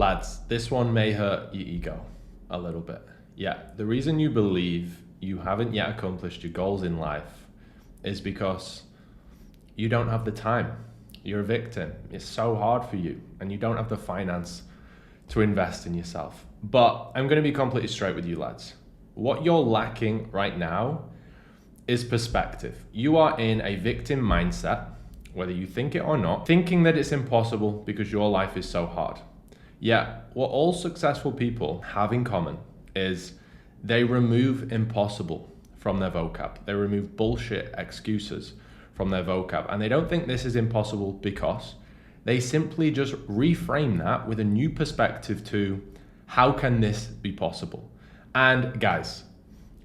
Lads, this one may hurt your ego a little bit. Yeah, the reason you believe you haven't yet accomplished your goals in life is because you don't have the time. You're a victim. It's so hard for you and you don't have the finance to invest in yourself. But I'm going to be completely straight with you, lads. What you're lacking right now is perspective. You are in a victim mindset, whether you think it or not, thinking that it's impossible because your life is so hard. Yet, what all successful people have in common is they remove impossible from their vocab. They remove bullshit excuses from their vocab. And they don't think this is impossible because they simply just reframe that with a new perspective to how can this be possible? And guys,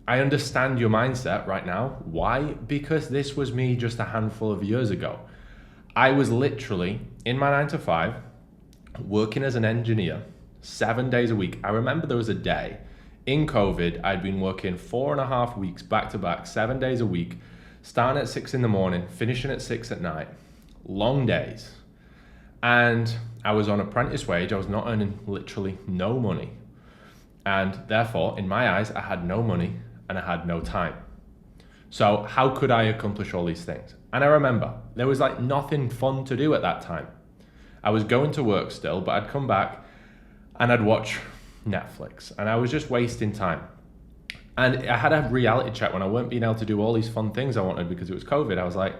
I understand your mindset right now. Why? Because this was me just a handful of years ago. I was literally in my 9 to 5, working as an engineer 7 days a week. I remember there was a day in COVID, I'd been working 4.5 weeks back to back, 7 days a week, starting at 6 in the morning, finishing at 6 at night, long days. And I was on apprentice wage. I was not earning literally no money. And therefore, in my eyes, I had no money and I had no time. So how could I accomplish all these things? And I remember there was like nothing fun to do at that time. I was going to work still, but I'd come back and I'd watch Netflix and I was just wasting time. And I had a reality check when I weren't being able to do all these fun things I wanted because it was COVID. I was like,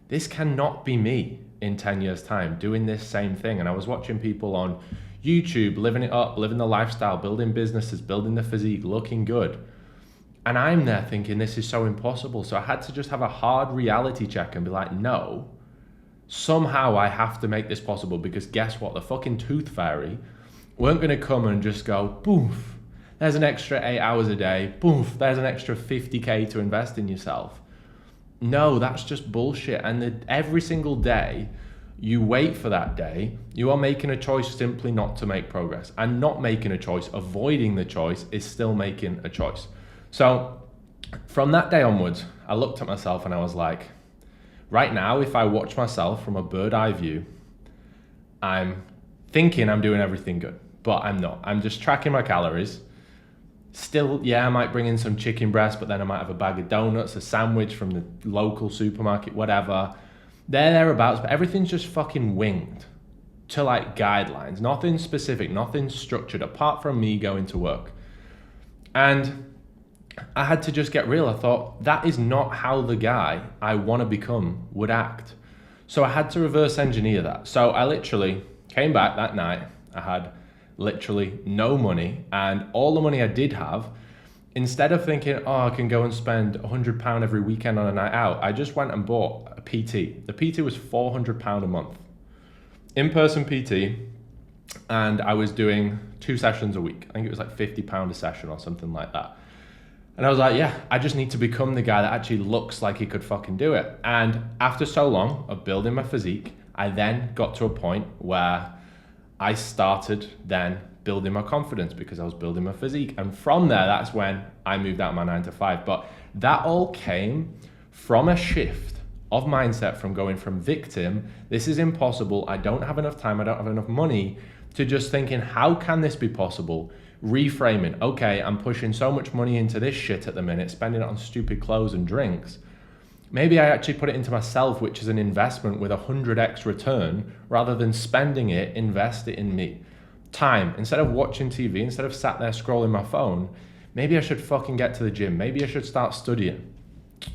this cannot be me in 10 years time doing this same thing. And I was watching people on YouTube, living it up, living the lifestyle, building businesses, building the physique, looking good. And I'm there thinking this is so impossible. So I had to just have a hard reality check and be like, no, somehow I have to make this possible because guess what? The fucking tooth fairy weren't going to come and just go, poof, there's an extra 8 hours a day. Poof, there's an extra 50K to invest in yourself. No, that's just bullshit. And every single day you wait for that day, you are making a choice simply not to make progress. And not making a choice, avoiding the choice is still making a choice. So from that day onwards, I looked at myself and I was like, right now, if I watch myself from a bird eye view, I'm thinking I'm doing everything good, but I'm not. I'm just tracking my calories. Still, yeah, I might bring in some chicken breast, but then I might have a bag of donuts, a sandwich from the local supermarket, whatever. Thereabouts, but everything's just fucking winged to like guidelines. Nothing specific, nothing structured apart from me going to work. And I had to just get real. I thought, that is not how the guy I want to become would act. So I had to reverse engineer that. So I literally came back that night. I had literally no money, and all the money I did have, instead of thinking, oh, I can go and spend £100 every weekend on a night out, I just went and bought a PT. The PT was £400 a month. In-person PT, and I was doing 2 sessions a week. I think it was like £50 a session or something like that. And I was like, yeah, I just need to become the guy that actually looks like he could fucking do it. And after so long of building my physique, I then got to a point where I started then building my confidence because I was building my physique. And from there, that's when I moved out of my 9 to 5. But that all came from a shift of mindset from going from victim, this is impossible, I don't have enough time, I don't have enough money, to just thinking, how can this be possible? Reframing, okay, I'm pushing so much money into this shit at the minute, spending it on stupid clothes and drinks. Maybe I actually put it into myself, which is an investment with 100x return, rather than spending it, invest it in me. Time, instead of watching TV, instead of sat there scrolling my phone, maybe I should fucking get to the gym. Maybe I should start studying.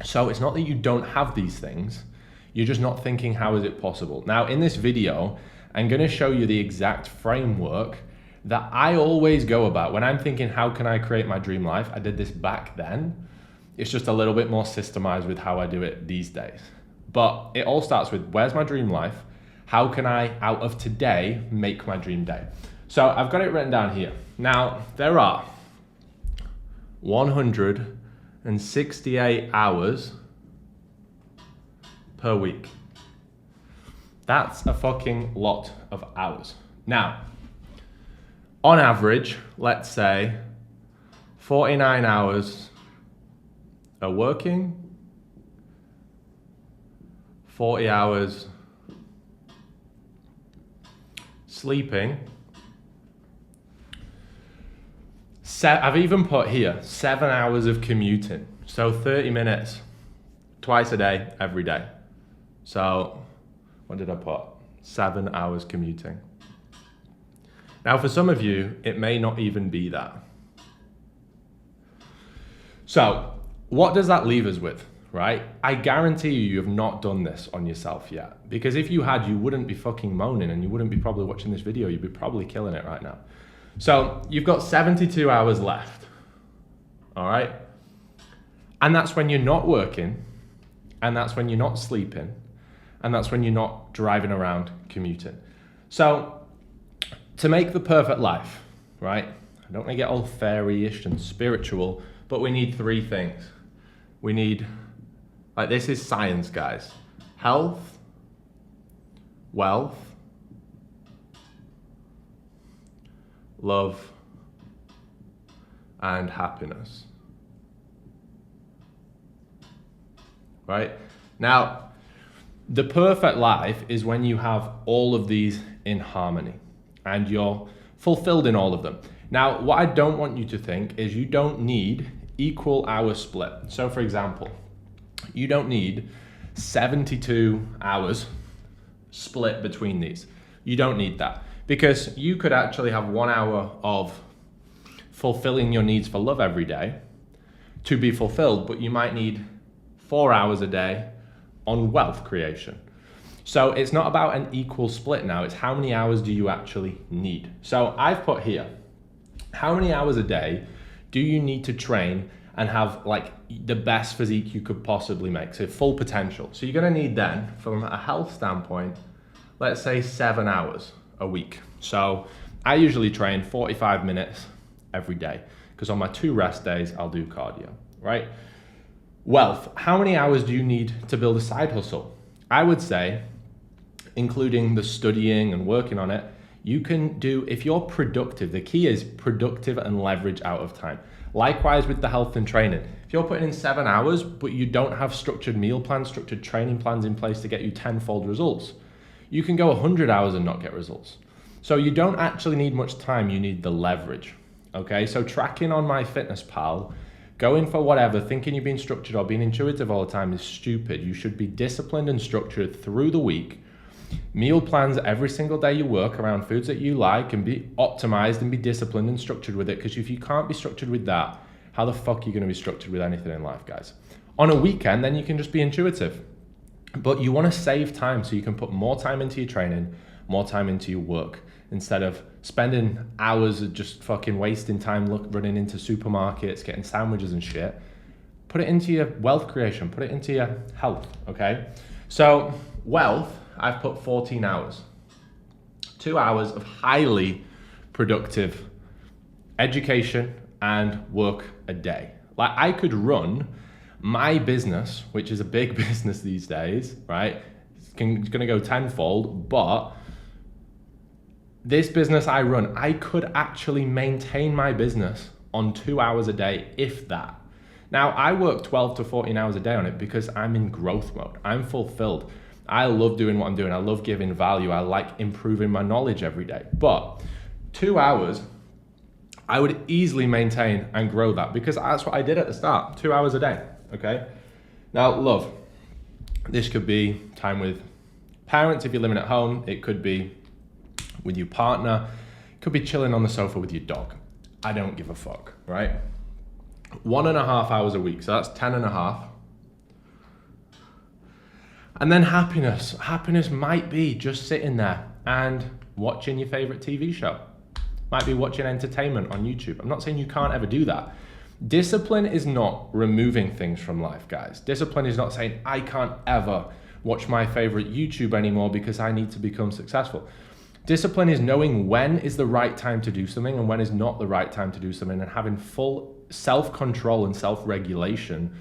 So it's not that you don't have these things, you're just not thinking, how is it possible? Now in this video, I'm gonna show you the exact framework that I always go about when I'm thinking, how can I create my dream life? I did this back then. It's just a little bit more systemized with how I do it these days. But it all starts with, where's my dream life? How can I, out of today, make my dream day? So I've got it written down here. Now, there are 168 hours per week. That's a fucking lot of hours. Now, on average, let's say 49 hours are working, 40 hours sleeping, I've even put here 7 hours of commuting. So 30 minutes twice a day, every day. So what did I put? 7 hours commuting. Now for some of you, it may not even be that. So what does that leave us with, right? I guarantee you have not done this on yourself yet. Because if you had, you wouldn't be fucking moaning and you wouldn't be probably watching this video. You'd be probably killing it right now. So you've got 72 hours left, all right? And that's when you're not working, and that's when you're not sleeping, and that's when you're not driving around commuting. So to make the perfect life, right? I don't want to get all fairy-ish and spiritual, but we need 3 things. We need, like, this is science, guys. Health, wealth, love, and happiness. Right? Now, the perfect life is when you have all of these in harmony and you're fulfilled in all of them. Now, what I don't want you to think is you don't need equal hour split. So for example, you don't need 72 hours split between these. You don't need that because you could actually have 1 hour of fulfilling your needs for love every day to be fulfilled, but you might need 4 hours a day on wealth creation. So it's not about an equal split now, it's how many hours do you actually need. So I've put here, how many hours a day do you need to train and have like the best physique you could possibly make, so full potential. So you're gonna need then, from a health standpoint, let's say 7 hours a week. So I usually train 45 minutes every day, because on my 2 rest days, I'll do cardio, right? Wealth, how many hours do you need to build a side hustle? I would say, including the studying and working on it, you can do, if you're productive, the key is productive and leverage out of time. Likewise with the health and training. If you're putting in 7 hours, but you don't have structured meal plans, structured training plans in place to get you 10-fold results, you can go 100 hours and not get results. So you don't actually need much time, you need the leverage, okay? So tracking on MyFitnessPal, going for whatever, thinking you're being structured or being intuitive all the time is stupid. You should be disciplined and structured through the week. Meal plans every single day you work around foods that you like, and be optimized and be disciplined and structured with it, because if you can't be structured with that, how the fuck are you going to be structured with anything in life, guys? On a weekend, then you can just be intuitive. But you want to save time so you can put more time into your training, more time into your work, instead of spending hours of just fucking wasting time running into supermarkets, getting sandwiches and shit. Put it into your wealth creation, put it into your health, okay? So wealth, I've put 14 hours. 2 hours of highly productive education and work a day. Like, I could run my business, which is a big business these days, right? It's going to go 10-fold, but this business I run, I could actually maintain my business on 2 hours a day, if that. Now, I work 12 to 14 hours a day on it because I'm in growth mode. I'm fulfilled. I love doing what I'm doing. I love giving value. I like improving my knowledge every day. But 2 hours, I would easily maintain and grow that, because that's what I did at the start, 2 hours a day, okay? Now, love. This could be time with parents if you're living at home. It could be with your partner. It could be chilling on the sofa with your dog. I don't give a fuck, right? 1.5 hours a week, so that's 10 and a half. And then happiness. Happiness might be just sitting there and watching your favorite TV show. Might be watching entertainment on YouTube. I'm not saying you can't ever do that. Discipline is not removing things from life, guys. Discipline is not saying, I can't ever watch my favorite YouTube anymore because I need to become successful. Discipline is knowing when is the right time to do something and when is not the right time to do something, and having full self-control and self-regulation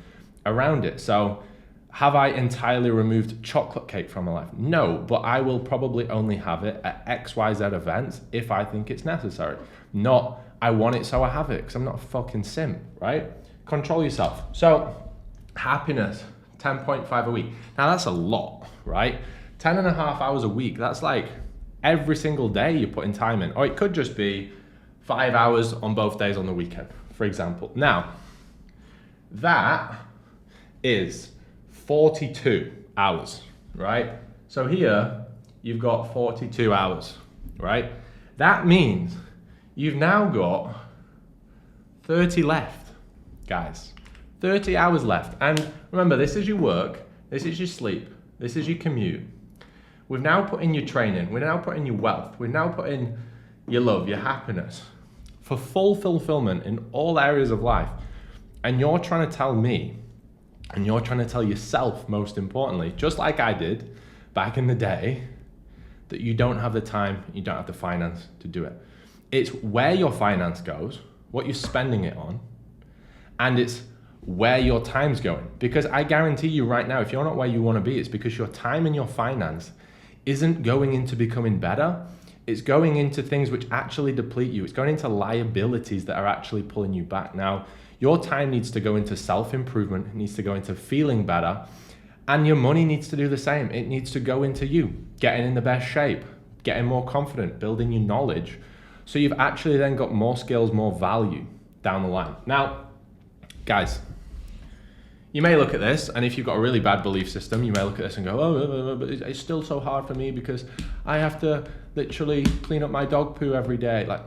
around it. So, have I entirely removed chocolate cake from my life? No, but I will probably only have it at XYZ events if I think it's necessary. Not, I want it so I have it, because I'm not a fucking simp, right? Control yourself. So, happiness, 10.5 a week. Now that's a lot, right? 10 and a half hours a week, that's like every single day you're putting time in. Or it could just be 5 hours on both days on the weekend, for example. Now, that is 42 hours, right? So here, you've got 42 hours, right? That means you've now got 30 left, guys. 30 hours left. And remember, this is your work, this is your sleep, this is your commute. We've now put in your training, we're now putting your wealth, we're now putting your love, your happiness, for full fulfillment in all areas of life. And you're trying to tell me, and you're trying to tell yourself, most importantly, just like I did back in the day, that you don't have the time, you don't have the finance to do it. It's where your finance goes, what you're spending it on, and it's where your time's going. Because I guarantee you right now, if you're not where you want to be, it's because your time and your finance isn't going into becoming better. It's going into things which actually deplete you. It's going into liabilities that are actually pulling you back. Now, your time needs to go into self-improvement. It needs to go into feeling better. And your money needs to do the same. It needs to go into you, getting in the best shape, getting more confident, building your knowledge. So you've actually then got more skills, more value down the line. Now, guys, you may look at this, and if you've got a really bad belief system, you may look at this and go, oh, but it's still so hard for me because I have to literally clean up my dog poo every day. Like,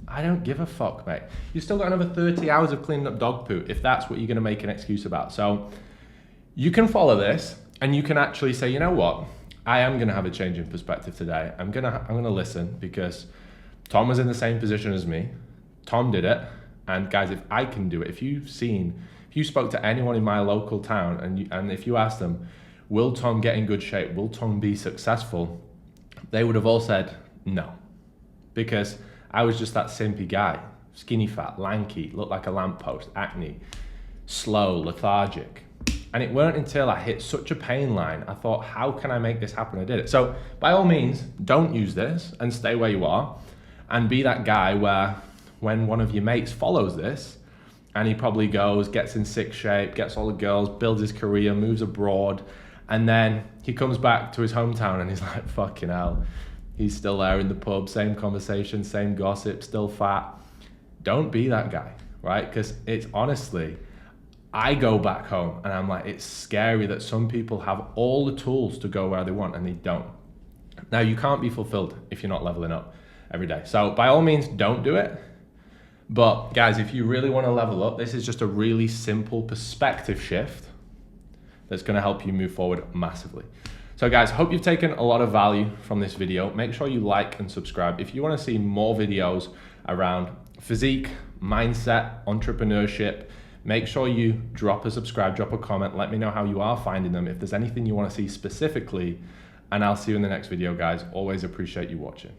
I don't give a fuck, mate. You've still got another 30 hours of cleaning up dog poo if that's what you're going to make an excuse about. So you can follow this, and you can actually say, you know what? I am going to have a change in perspective today. I'm going to listen because Tom was in the same position as me. Tom did it. And guys, if I can do it, if you spoke to anyone in my local town and if you asked them, will Tom get in good shape? Will Tom be successful? They would have all said no, because I was just that simpy guy, skinny fat, lanky, looked like a lamppost, acne, slow, lethargic. And it weren't until I hit such a pain line, I thought, how can I make this happen? I did it. So by all means, don't use this and stay where you are and be that guy where when one of your mates follows this, and he probably goes, gets in sick shape, gets all the girls, builds his career, moves abroad, and then he comes back to his hometown and he's like, fucking hell, he's still there in the pub, same conversation, same gossip, still fat. Don't be that guy, right? Because it's honestly, I go back home and I'm like, it's scary that some people have all the tools to go where they want and they don't. Now, you can't be fulfilled if you're not leveling up every day. So by all means, don't do it. But guys, if you really want to level up, this is just a really simple perspective shift that's going to help you move forward massively. So guys, hope you've taken a lot of value from this video. Make sure you like and subscribe. If you want to see more videos around physique, mindset, entrepreneurship, make sure you drop a subscribe, drop a comment. Let me know how you are finding them. If there's anything you want to see specifically, and I'll see you in the next video, guys. Always appreciate you watching.